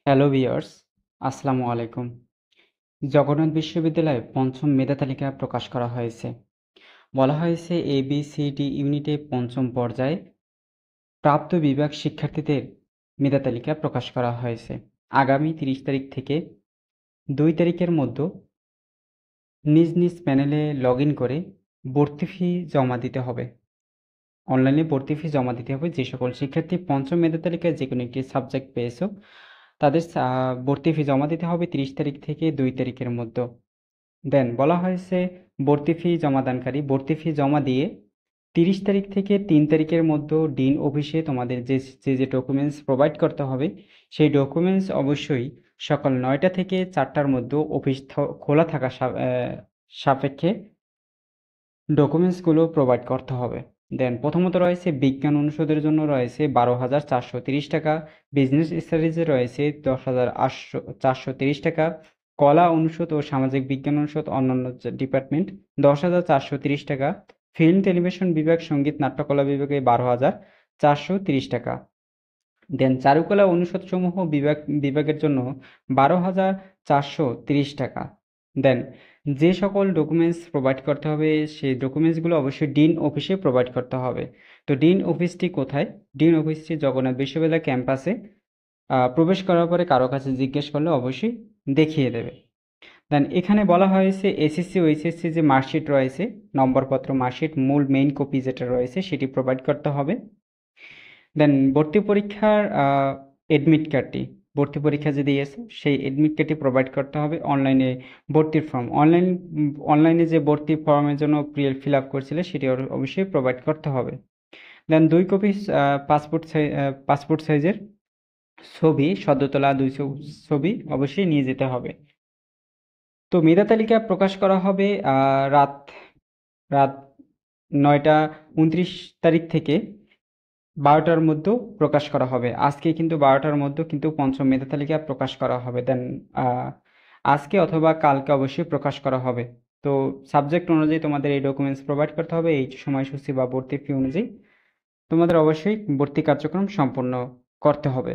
Hello viewers, আসসালামু আলাইকুম। জগন্নাথ বিশ্ববিদ্যালয়ে পঞ্চম মেধা তালিকা প্রকাশ করা হয়েছে। বলা হয়েছে ABCD ইউনিটে পঞ্চম পর্যায়ে প্রাপ্ত বিভাগ শিক্ষার্থীদের মেধা তালিকা প্রকাশ করা হয়েছে। আগামী ৩০ তারিখ থেকে ২ তারিখের মধ্যে নিজ নিজ প্যানেলে লগ ইন করে ভর্তি ফি জমা দিতে হবে। অনলাইনে ভর্তি ফি জমা দিতে হবে। যে সকল শিক্ষার্থী পঞ্চম মেধা তালিকায় যে কোনো একটি সাবজেক্ট পেয়েছো তাদের ভর্তি ফি জমা দিতে হবে ৩০ তারিখ থেকে ২ তারিখের মধ্যে। দেন বলা হয়েছে ভর্তি ফি জমাদানকারী ভর্তি ফি জমা দিয়ে ৩০ তারিখ থেকে ৩ তারিখের মধ্যে ডিন অফিসে তোমাদের যে ডকুমেন্টস প্রোভাইড করতে হবে সেই ডকুমেন্টস অবশ্যই সকাল ৯টা থেকে ৪টার মধ্যে অফিস খোলা থাকা সাপেক্ষে ডকুমেন্টসগুলো প্রোভাইড করতে হবে। দেন প্রথমত রয়েছে বিজ্ঞান অনুষদের জন্য রয়েছে ১২,৪৩০ টাকা, বিজনেস স্টাডিজে রয়েছে ১০,৪৩০ টাকা, কলা অনুষদ ও সামাজিক বিজ্ঞান অনুষদ অন্যান্য ডিপার্টমেন্ট ১০,৪৩০ টাকা, ফিল্ম টেলিভিশন বিভাগ সঙ্গীত নাট্যকলা বিভাগে ১২,৪৩০ টাকা। দেন চারুকলা অনুষদসমূহ বিভাগের জন্য ১২,৪৩০ টাকা। দেন যে সকল ডকুমেন্টস প্রোভাইড করতে হবে সেই ডকুমেন্টসগুলো অবশ্যই ডিন অফিসে প্রোভাইড করতে হবে। তো ডিন অফিসটি কোথায়? ডিন অফিসটি জগন্নাথ বিশ্ববিদ্যালয় ক্যাম্পাসে। প্রবেশ করার পরে কারো কাছে জিজ্ঞেস করলে অবশ্যই দেখিয়ে দেবে। দেন এখানে বলা হয়েছে এসএসসি ও এইচএসসি যে মার্কশিট রয়েছে, নম্বরপত্র মার্কশিট মূল মেইন কপি যেটা রয়েছে সেটি প্রোভাইড করতে হবে। দেন ভর্তি পরীক্ষার এডমিট কার্ডটি, ভর্তি পরীক্ষা যে দিয়েছে সেই এডমিট কার্ডটি প্রোভাইড করতে হবে। অনলাইনে ভর্তির ফর্ম, অনলাইনে যে ভর্তি ফর্মের জন্য ফিল আপ করছিলে সেটি অবশ্যই প্রোভাইড করতে হবে। দেন ২ কপি পাসপোর্ট সাইজের ছবি, সদ্য তোলা ২ ছবি অবশ্যই নিয়ে যেতে হবে। তো মেধা তালিকা প্রকাশ করা হবে রাত রাত ৯টা ২৯ তারিখ থেকে ১২টার মধ্যেও প্রকাশ করা হবে। আজকে কিন্তু ১২টার মধ্যে কিন্তু পঞ্চম মেধা তালিকা প্রকাশ করা হবে। দেন আজকে অথবা কালকে অবশ্যই প্রকাশ করা হবে। তো সাবজেক্ট অনুযায়ী তোমাদের এই ডকুমেন্টস প্রোভাইড করতে হবে। এই সময়সূচি বা ভর্তি ফি অনুযায়ী তোমাদের অবশ্যই ভর্তি কার্যক্রম সম্পন্ন করতে হবে।